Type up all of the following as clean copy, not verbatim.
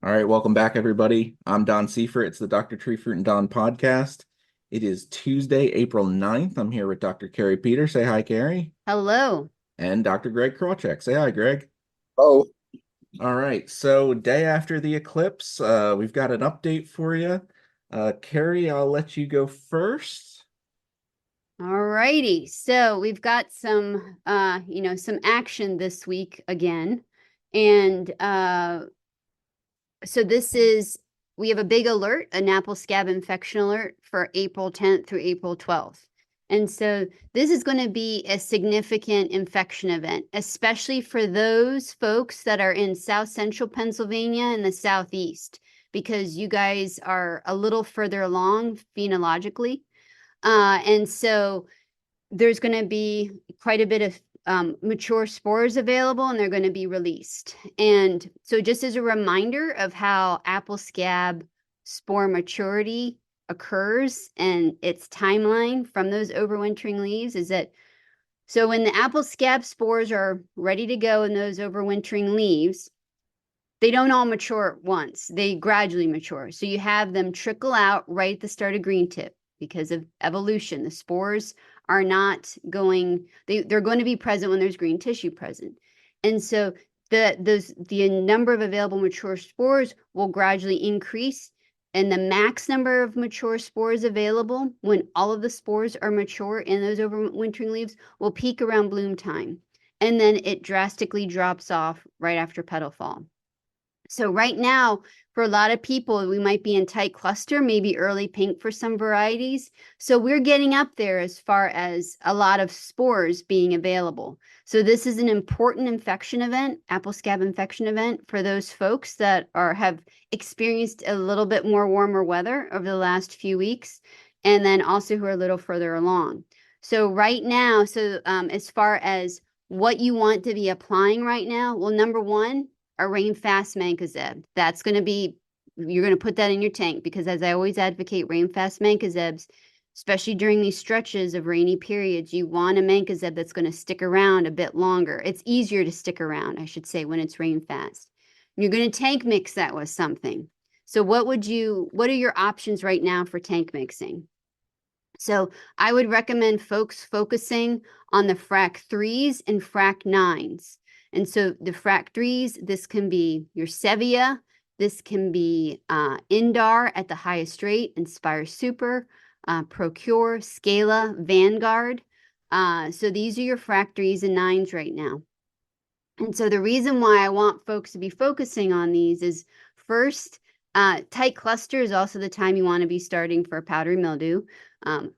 All right, welcome back, everybody. I'm Don Seifrit. It's the Dr. Tree Fruit and Don podcast. It is Tuesday, April 9th. I'm here with Dr. Kari Peter. Say hi, Kari. Hello. And Dr. Greg Krawczyk. Say hi, Greg. Oh, All right, so day after the eclipse, we've got an update for you. Kari, I'll let you go first. All righty. So we've got some some action this week again. And so we have a big alert, an apple scab infection alert for April 10th through April 12th. And so this is going to be a significant infection event, especially for those folks that are in South Central Pennsylvania and the Southeast, because you guys are a little further along phenologically. And so there's going to be quite a bit of mature spores available, and they're going to be released. And so just as a reminder of how apple scab spore maturity occurs and its timeline from those overwintering leaves is that, so when the apple scab spores are ready to go in those overwintering leaves, they don't all mature at once. They gradually mature. So you have them trickle out right at the start of green tip because of evolution. The spores are not going, they're going to be present when there's green tissue present. And so the number of available mature spores will gradually increase. And the max number of mature spores available when all of the spores are mature in those overwintering leaves will peak around bloom time. And then it drastically drops off right after petal fall. So right now, for a lot of people, we might be in tight cluster, maybe early pink for some varieties. So we're getting up there as far as a lot of spores being available. So this is an important infection event, apple scab infection event for those folks that have experienced a little bit more warmer weather over the last few weeks, and then also who are a little further along. So right now, as far as what you want to be applying right now, well, number one, a rain fast mancozeb. That's going to be, you're going to put that in your tank because, as I always advocate, rain fast mancozebs, especially during these stretches of rainy periods, you want a mancozeb that's going to stick around a bit longer. It's easier to stick around, I should say, when it's rain fast. You're going to tank mix that with something. So what are your options right now for tank mixing? So I would recommend folks focusing on the frac 3s and frac 9s. And so the frac 3s, this can be your Sevia, this can be Indar at the highest rate, Inspire Super, Procure, Scala, Vanguard. So these are your frac 3s and 9s right now. And so the reason why I want folks to be focusing on these is, first, tight cluster is also the time you want to be starting for powdery mildew.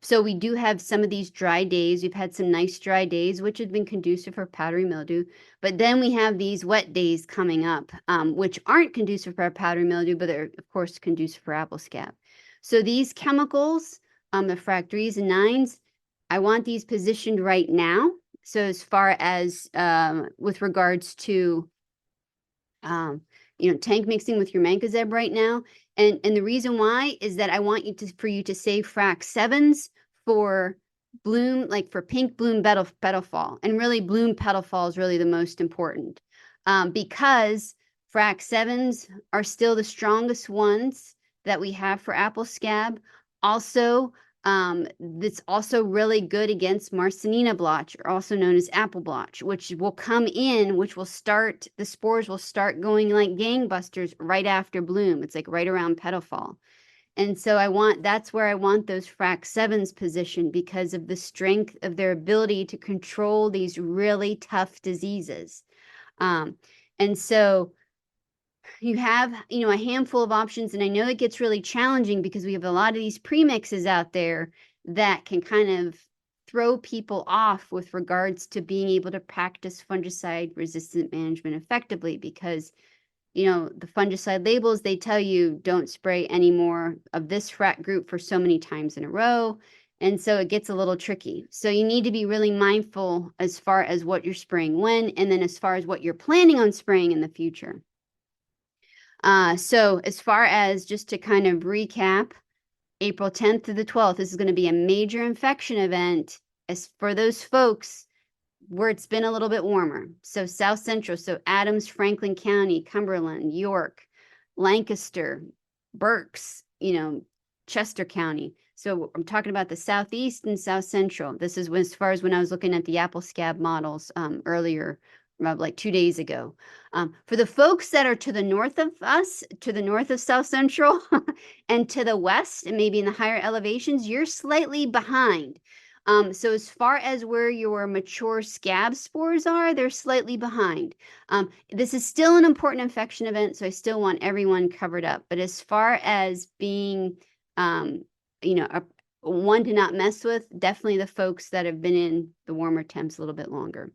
So we do have some of these dry days. We've had some nice dry days, which have been conducive for powdery mildew. But then we have these wet days coming up, which aren't conducive for powdery mildew, but they're, of course, conducive for apple scab. So these chemicals, the frac 3s and 9s, I want these positioned right now. So as far as with regards to tank mixing with your mancozeb right now. And the reason why is that I want for you to save frac 7s for bloom, like for pink bloom petal fall. And really bloom petal fall is really the most important because frac 7s are still the strongest ones that we have for apple scab. Also, that's also really good against Marsanina blotch, or also known as apple blotch, which will come in, the spores will start going like gangbusters right after bloom. It's like right around petal fall. And so that's where I want those frac 7s positioned because of the strength of their ability to control these really tough diseases. And so you have, a handful of options, and I know it gets really challenging because we have a lot of these premixes out there that can kind of throw people off with regards to being able to practice fungicide resistant management effectively because, the fungicide labels, they tell you don't spray any more of this frac group for so many times in a row. And so it gets a little tricky. So you need to be really mindful as far as what you're spraying when, and then as far as what you're planning on spraying in the future. So as far as just to kind of recap, April 10th to the 12th, this is going to be a major infection event as for those folks where it's been a little bit warmer. So South Central, so Adams, Franklin County, Cumberland, York, Lancaster, Berks, Chester County. So I'm talking about the southeast and south central. This is as far as when I was looking at the apple scab models earlier, like 2 days ago. For the folks that are to the north of us, to the north of South Central and to the west and maybe in the higher elevations, you're slightly behind. So as far as where your mature scab spores are, they're slightly behind. This is still an important infection event, so I still want everyone covered up. But as far as being, one to not mess with, definitely the folks that have been in the warmer temps a little bit longer.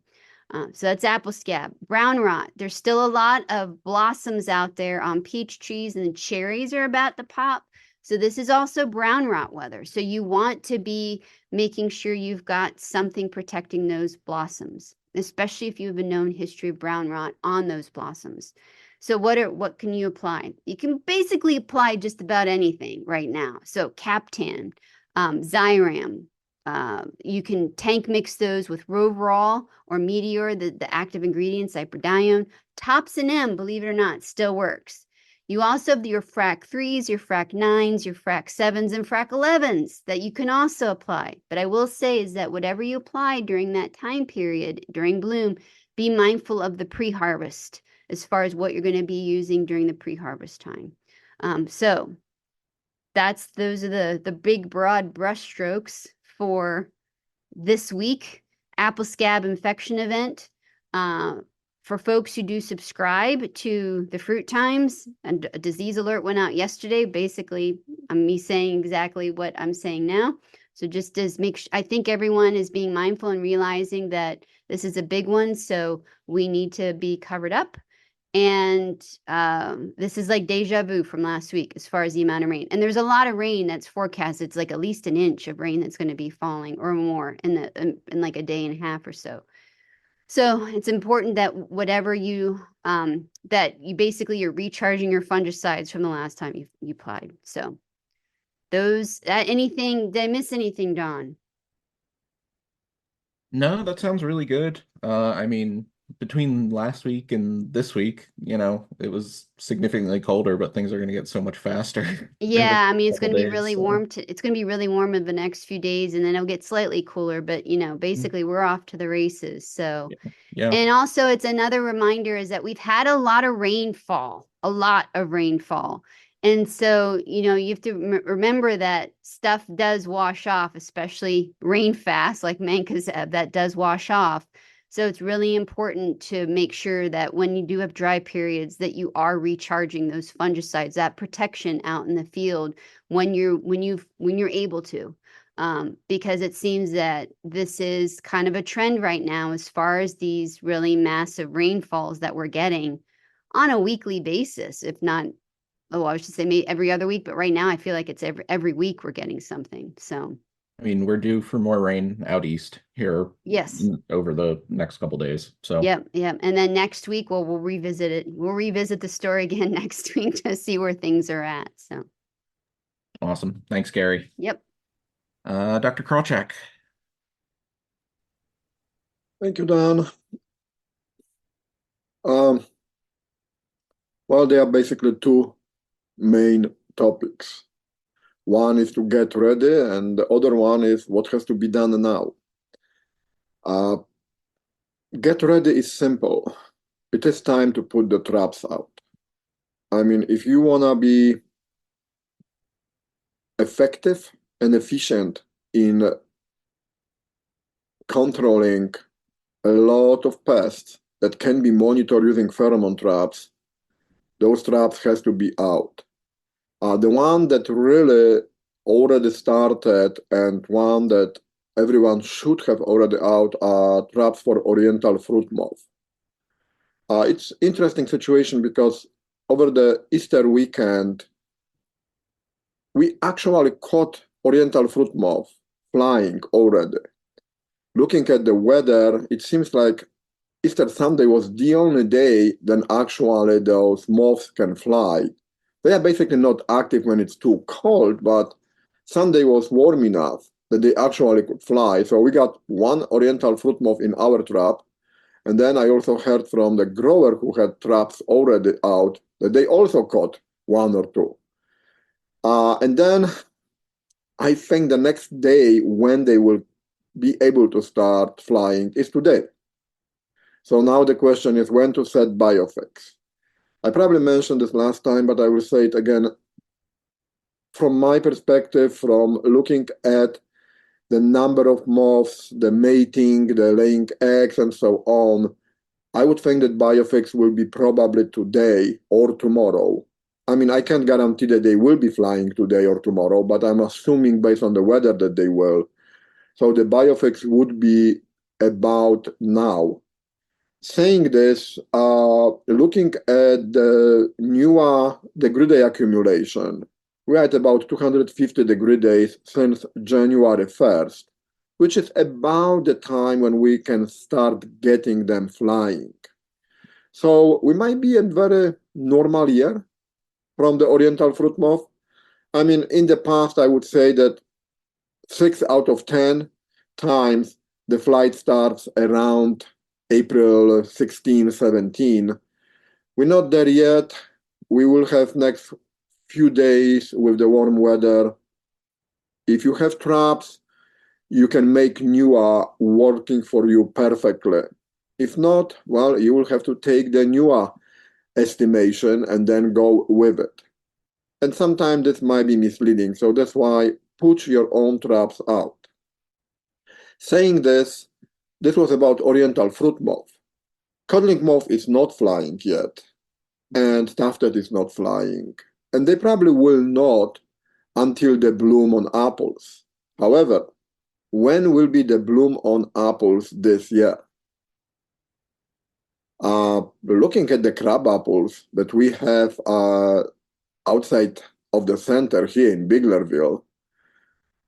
So that's apple scab. Brown rot. There's still a lot of blossoms out there on peach trees, and the cherries are about to pop. So this is also brown rot weather. So you want to be making sure you've got something protecting those blossoms, especially if you have a known history of brown rot on those blossoms. So what can you apply? You can basically apply just about anything right now. So Captan, Xyram. You can tank mix those with Roverol or Meteor, the active ingredients, Cyprodione. Topsin M, believe it or not, still works. You also have your frac 3s, your frac 9s, your frac 7s, and frac 11s that you can also apply. But I will say is that whatever you apply during that time period, during bloom, be mindful of the pre-harvest as far as what you're going to be using during the pre-harvest time. So those are the big broad brush strokes for this week apple scab infection event. For folks who do subscribe to the Fruit Times, and a disease alert went out yesterday. Basically, me saying exactly what I'm saying now. So just as I think everyone is being mindful and realizing that this is a big one, so we need to be covered up. And this is like deja vu from last week as far as the amount of rain. And there's a lot of rain that's forecasted. It's like at least an inch of rain that's going to be falling or more in like a day and a half or so. So it's important that whatever you're recharging your fungicides from the last time you applied. So anything, did I miss anything, Don? No, that sounds really good. I mean, between last week and this week, it was significantly colder, but things are going to get so much faster in the Yeah, I mean, it's couple going to be days. really So, warm. It's going to be really warm in the next few days, and then it'll get slightly cooler. But basically, we're off to the races. So, yeah. and also, it's another reminder is that we've had a lot of rainfall, and so you have to remember that stuff does wash off, especially rain fast, like Mancozeb, that does wash off. So it's really important to make sure that when you do have dry periods that you are recharging those fungicides, that protection out in the field when you're able to. Because it seems that this is kind of a trend right now as far as these really massive rainfalls that we're getting on a weekly basis, if not, I should say maybe every other week, but right now I feel like it's every week we're getting something. So I mean, we're due for more rain out east here yes. over the next couple days. So Yep. And then next week, we'll revisit it. We'll revisit the story again next week to see where things are at. So awesome. Thanks, Gary. yep. Dr. Krawczyk. Thank you, Don. Well, there are basically two main topics. One is to get ready, and the other one is what has to be done now. Get ready is simple. It is time to put the traps out. I mean, if you want to be effective and efficient in controlling a lot of pests that can be monitored using pheromone traps, those traps has to be out. The one that really already started and one that everyone should have already out are traps for oriental fruit moth. It's interesting situation because over the Easter weekend, we actually caught oriental fruit moth flying already. Looking at the weather, it seems like Easter Sunday was the only day when actually those moths can fly. They are basically not active when it's too cold, but Sunday was warm enough that they actually could fly. So we got one oriental fruit moth in our trap. And then I also heard from the grower who had traps already out that they also caught one or two. And then I think the next day when they will be able to start flying is today. So now the question is when to set biofix. I probably mentioned this last time, but I will say it again. From my perspective, from looking at the number of moths, the mating, the laying eggs, and so on, I would think that biofix will be probably today or tomorrow. I mean, I can't guarantee that they will be flying today or tomorrow, but I'm assuming based on the weather that they will. So the biofix would be about now. Saying this, looking at the newer degree accumulation, we're at about 250 degree days since January 1st, which is about the time when we can start getting them flying. So we might be a very normal year from the oriental fruit moth. I mean, in the past, I would say that 6 out of 10 times the flight starts around April 16, 17. We're not there yet. We will have next few days with the warm weather. If you have traps, you can make newer working for you perfectly. If not, well, you will have to take the newer estimation and then go with it. And sometimes this might be misleading, so that's why put your own traps out. Saying this, this was about oriental fruit moth. Codling moth is not flying yet, and tufted is not flying, and they probably will not until the bloom on apples. However, when will be the bloom on apples this year? Looking at the crab apples that we have outside of the center here in Biglerville,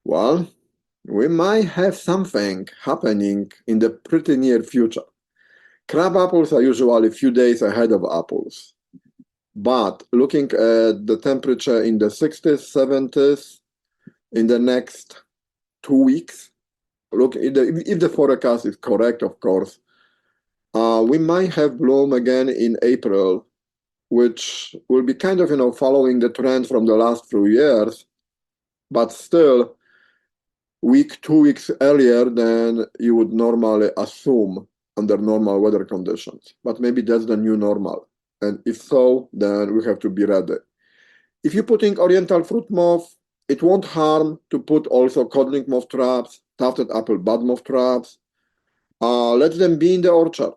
well, we might have something happening in the pretty near future. Crab apples are usually a few days ahead of apples. But looking at the temperature in the 60s, 70s, in the next 2 weeks, look, if the forecast is correct, of course, we might have bloom again in April, which will be kind of, following the trend from the last few years, but still 2 weeks earlier than you would normally assume under normal weather conditions. But maybe that's the new normal. And if so, then we have to be ready. If you're putting oriental fruit moth, it won't harm to put also codling moth traps, tufted apple bud moth traps. Let them be in the orchard.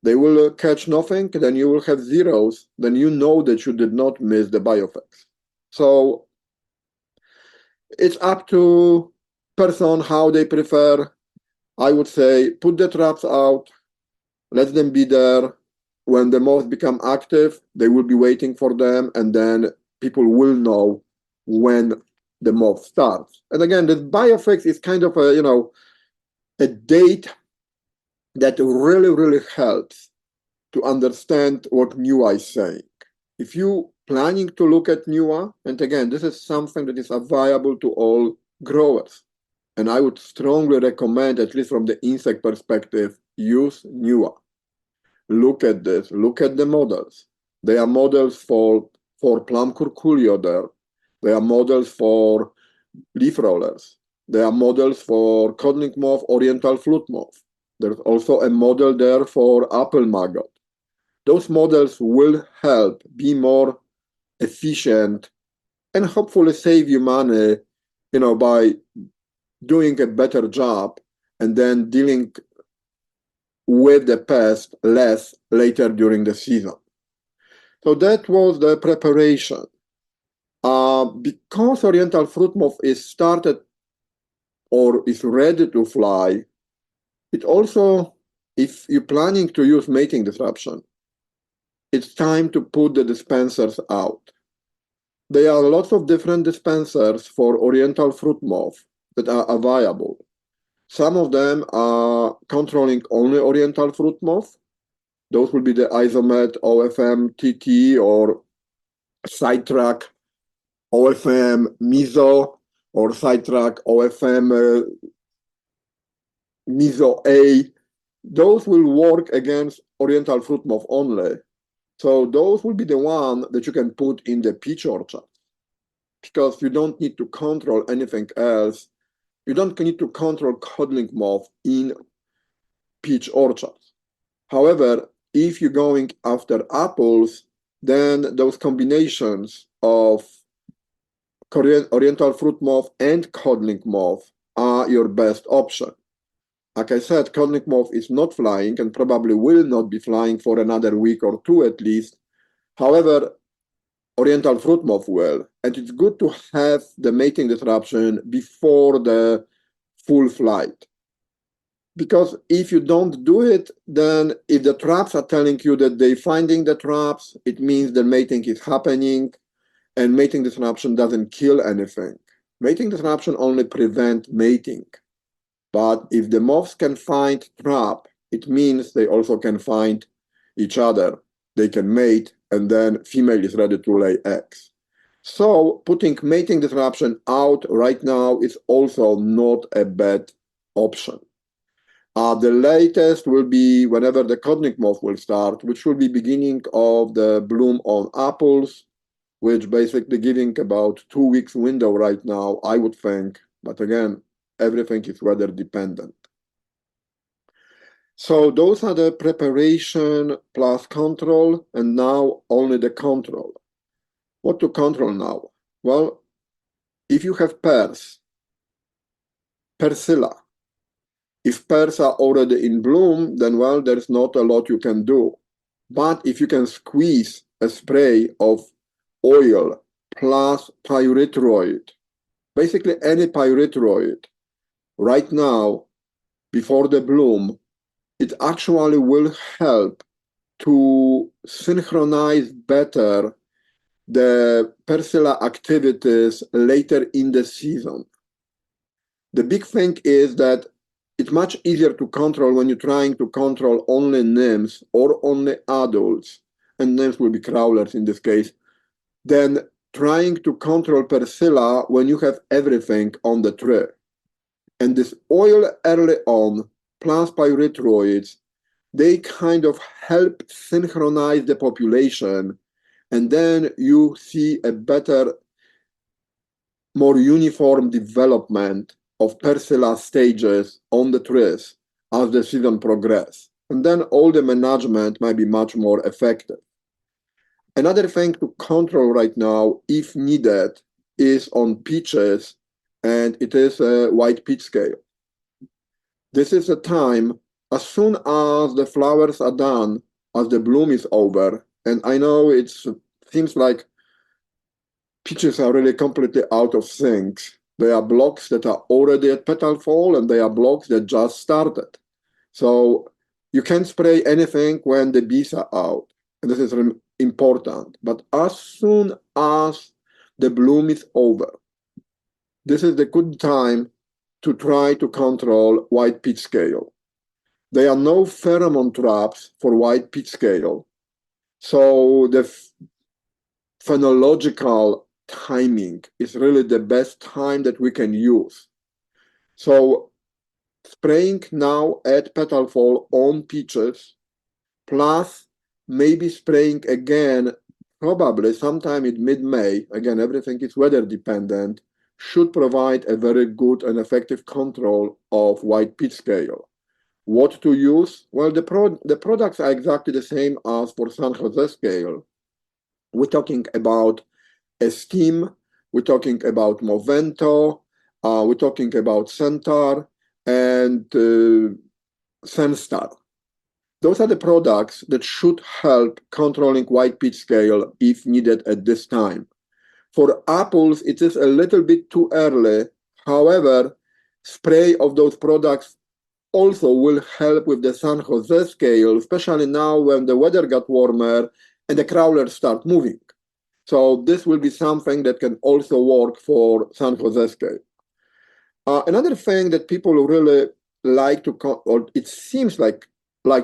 They will catch nothing, then you will have zeros, then you know that you did not miss the biofix. So it's up to person how they prefer. I would say put the traps out, let them be there. When the moths become active, they will be waiting for them, and then people will know when the moth starts. And again, the biofix is kind of a date that really, really helps to understand what NUA is saying. If you're planning to look at NUA, and again, this is something that is available to all growers, and I would strongly recommend, at least from the insect perspective, use NUA. Look at this, look at the models. They are models for plum curculio. They are models for leaf rollers. They are models for codling moth, oriental flute moth. There's also a model there for apple maggot. Those models will help be more efficient and hopefully save you money, by doing a better job and then dealing with the pest less later during the season. So that was the preparation. Because oriental fruit moth is started or is ready to fly, it also, if you're planning to use mating disruption, it's time to put the dispensers out. There are lots of different dispensers for oriental fruit moth that are available. Some of them are controlling only oriental fruit moth. Those will be the Isomet OFM TT or Sidetrack OFM Meso or Sidetrack OFM Meso A. Those will work against oriental fruit moth only. So those will be the one that you can put in the peach orchard, because you don't need to control anything else. You don't need to control codling moth in peach orchards. However, if you're going after apples, then those combinations of Korean oriental fruit moth and codling moth are your best option. Like I said, codling moth is not flying and probably will not be flying for another week or two at least. However, oriental fruit moth will, and it's good to have the mating disruption before the full flight. Because if you don't do it, then if the traps are telling you that they're finding the traps, it means the mating is happening, and mating disruption doesn't kill anything. Mating disruption only prevents mating. But if the moths can find trap, it means they also can find each other. They can mate, and then female is ready to lay eggs. So putting mating disruption out right now is also not a bad option. The latest will be whenever the codling moth will start, which will be beginning of the bloom on apples, which basically giving about 2 weeks window right now, I would think. But again, everything is weather dependent. So those are the preparation plus control, and now only the control. What to control now? Well, if you have pears, persilla, if pears are already in bloom, then well, there's not a lot you can do. But if you can squeeze a spray of oil plus pyrethroid, basically any pyrethroid, right now, before the bloom, it actually will help to synchronize better the persilla activities later in the season. The big thing is that it's much easier to control when you're trying to control only nymphs or only adults, and nymphs will be crawlers in this case, than trying to control persilla when you have everything on the tree. And this oil early on, plus pyrethroids, they kind of help synchronize the population, and then you see a better, more uniform development of persilla stages on the trees as the season progresses. And then all the management might be much more effective. Another thing to control right now, if needed, is on peaches, and it is a white peach scale. This is a time, as soon as the flowers are done, as the bloom is over, and I know it seems like peaches are really completely out of sync. There are blocks that are already at petal fall, and there are blocks that just started. So you can spray anything when the bees are out, and this is important. But as soon as the bloom is over, this is the good time to try to control white peach scale. There are no pheromone traps for white peach scale, so the phenological timing is really the best time that we can use. So spraying now at petal fall on peaches, plus maybe spraying again, probably sometime in mid-May, again, everything is weather dependent, should provide a very good and effective control of white peach scale. What to use? Well, the products are exactly the same as for San Jose scale. We're talking about Esteem, we're talking about Movento, we're talking about Centaur, and Senstar. Those are the products that should help controlling white peach scale if needed at this time. For apples, it is a little bit too early. However, spray of those products also will help with the San Jose scale, especially now when the weather got warmer and the crawlers start moving. So this will be something that can also work for San Jose scale. Another thing that people really like to, or it seems like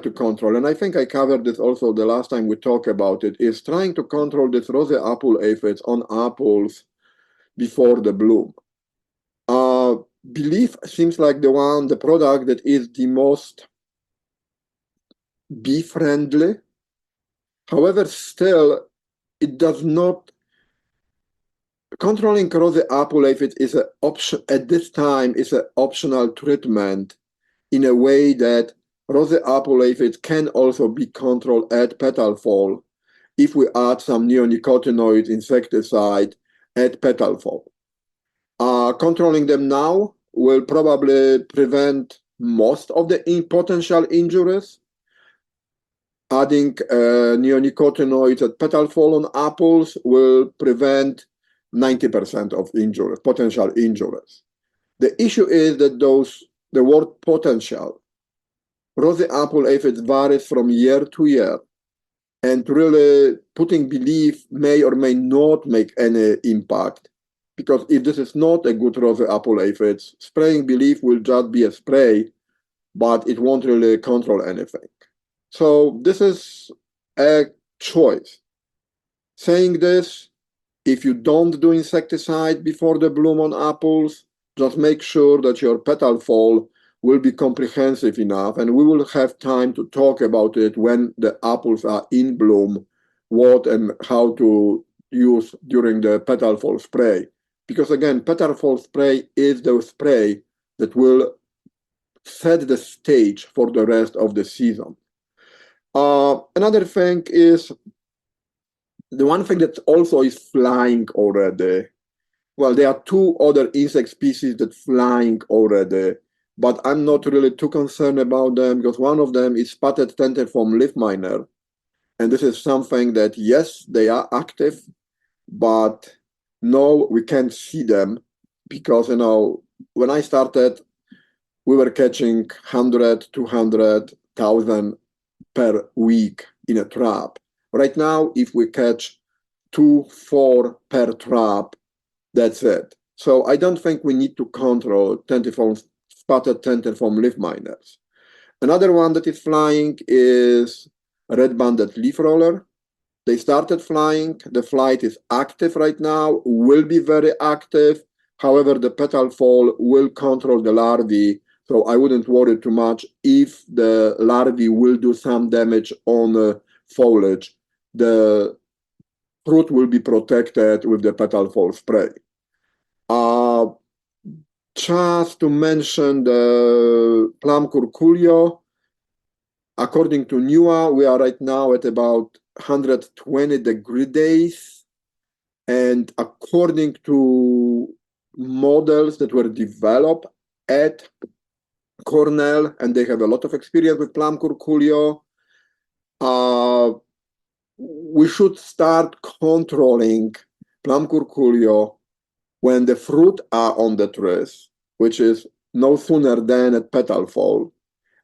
to control, and I think I covered this also the last time we talked about it, is trying to control this rose apple aphids on apples before the bloom. Belief seems like the product that is the most bee friendly. However, still, it does not controlling rosy apple aphid is an option at this time is an optional treatment in a way that rosy apple aphid can also be controlled at petal fall if we add some neonicotinoid insecticide at petal fall. Controlling them now will probably prevent most of the potential injuries. Adding neonicotinoids at petal fall on apples will prevent 90% of injuries, potential injuries. The issue is that the word potential, rosy apple aphids varies from year to year, and really putting belief may or may not make any impact, because if this is not a good rosy apple aphids, spraying belief will just be a spray, but it won't really control anything. So this is a choice. Saying this, if you don't do insecticide before the bloom on apples, just make sure that your petal fall will be comprehensive enough, and we will have time to talk about it when the apples are in bloom, what and how to use during the petal fall spray. Because again, petal fall spray is the spray that will set the stage for the rest of the season. Another thing is the one thing that also is flying already. Well, there are two other insect species that flying already, but I'm not really too concerned about them because one of them is spotted tenterform leaf miner, and this is something that yes, they are active, but no, we can't see them because when I started, we were catching 100, 200,000 per week in a trap. Right now, if we catch 2, 4 per trap, that's it. So I don't think we need to control spotted tenterform leaf miners. Another one that is flying is red-banded leaf roller. They started flying. The flight is active right now, will be very active. However, the petal fall will control the larvae, so I wouldn't worry too much if the larvae will do some damage on foliage. The fruit will be protected with the petal fall spray. Just to mention the plum curculio, according to NUA, we are right now at about 120 degree days. And according to models that were developed at Cornell, and they have a lot of experience with plum curculio, we should start controlling plum curculio when the fruit are on the trees, which is no sooner than at petal fall.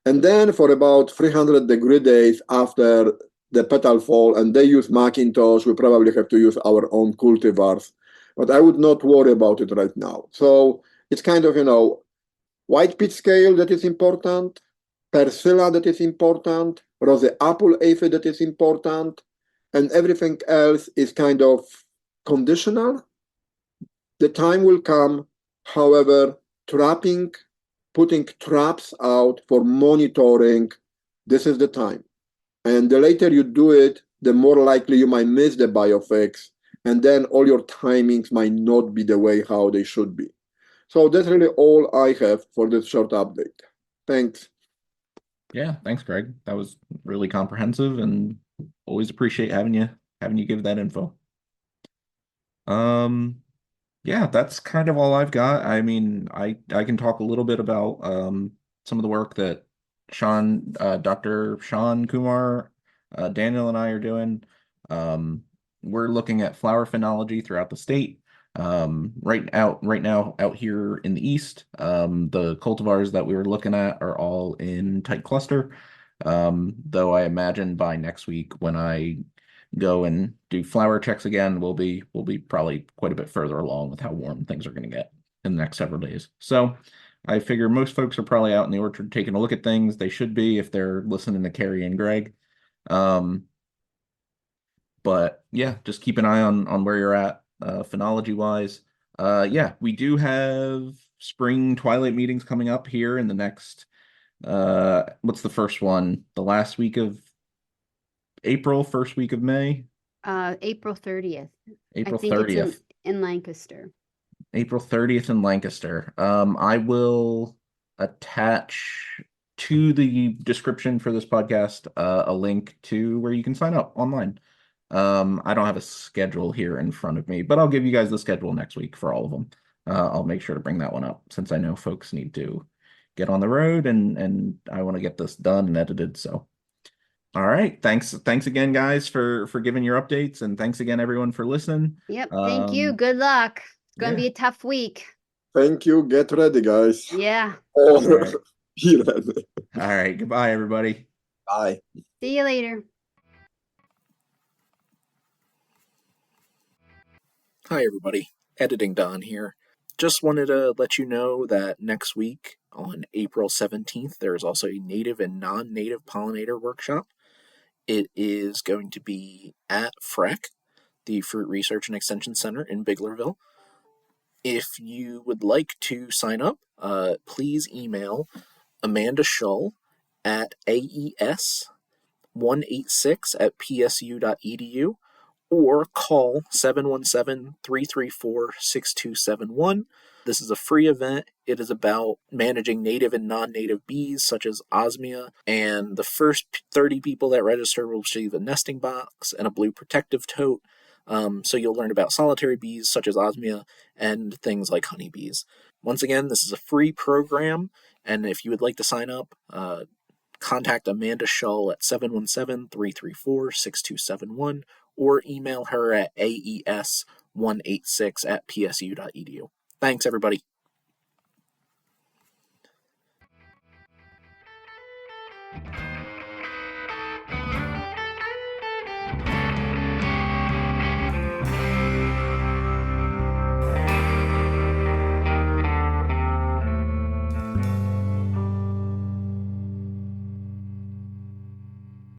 And then for about 300 degree days after the petal fall, and they use Macintosh, we probably have to use our own cultivars. But I would not worry about it right now. So it's kind of, white pit scale that is important, Persilla that is important, rosy apple aphid that is important, and everything else is kind of conditional. The time will come, however, putting traps out for monitoring, this is the time. And the later you do it, the more likely you might miss the biofix, and then all your timings might not be the way how they should be. So that's really all I have for this short update. Thanks. Yeah, thanks, Greg. That was really comprehensive, and always appreciate having you give that info. Yeah, that's kind of all I've got. I mean, I can talk a little bit about some of the work that Dr. Sean Kumar, Daniel and I are doing. We're looking at flower phenology throughout the state. Right now out here in the east, the cultivars that we were looking at are all in tight cluster. Though I imagine by next week when I go and do flower checks again, we'll be probably quite a bit further along with how warm things are going to get in the next several days. So I figure most folks are probably out in the orchard taking a look at things. They should be if they're listening to Kari and Greg. But yeah, just keep an eye on where you're at phenology wise. Yeah, we do have spring twilight meetings coming up here in the next what's the first one? The last week of April, first week of May? April 30th. April I think it's 30th. in Lancaster. April 30th in Lancaster. I will attach to the description for this podcast a link to where you can sign up online. I don't have a schedule here in front of me, but I'll give you guys the schedule next week for all of them. I'll make sure to bring that one up since I know folks need to get on the road and I want to get this done and edited. So, all right, thanks again, guys, for giving your updates, and thanks again, everyone, for listening. Yep. Thank you. Good luck. It's going to Yeah. be a tough week. Thank you. Get ready, guys. Yeah. Or All right. be ready. All right. Goodbye, everybody. Bye. See you later. Hi everybody, Editing Don here. Just wanted to let you know that next week, on April 17th, there is also a native and non-native pollinator workshop. It is going to be at FREC, the Fruit Research and Extension Center in Biglerville. If you would like to sign up, please email Amanda Shull at aes186@psu.edu or call 717-334-6271. This is a free event. It is about managing native and non-native bees such as osmia, and the first 30 people that register will receive a nesting box and a blue protective tote. So you'll learn about solitary bees such as osmia and things like honeybees. Once again, this is a free program, and if you would like to sign up, contact Amanda Shull at 717-334-6271 or email her at aes186@psu.edu. Thanks, everybody.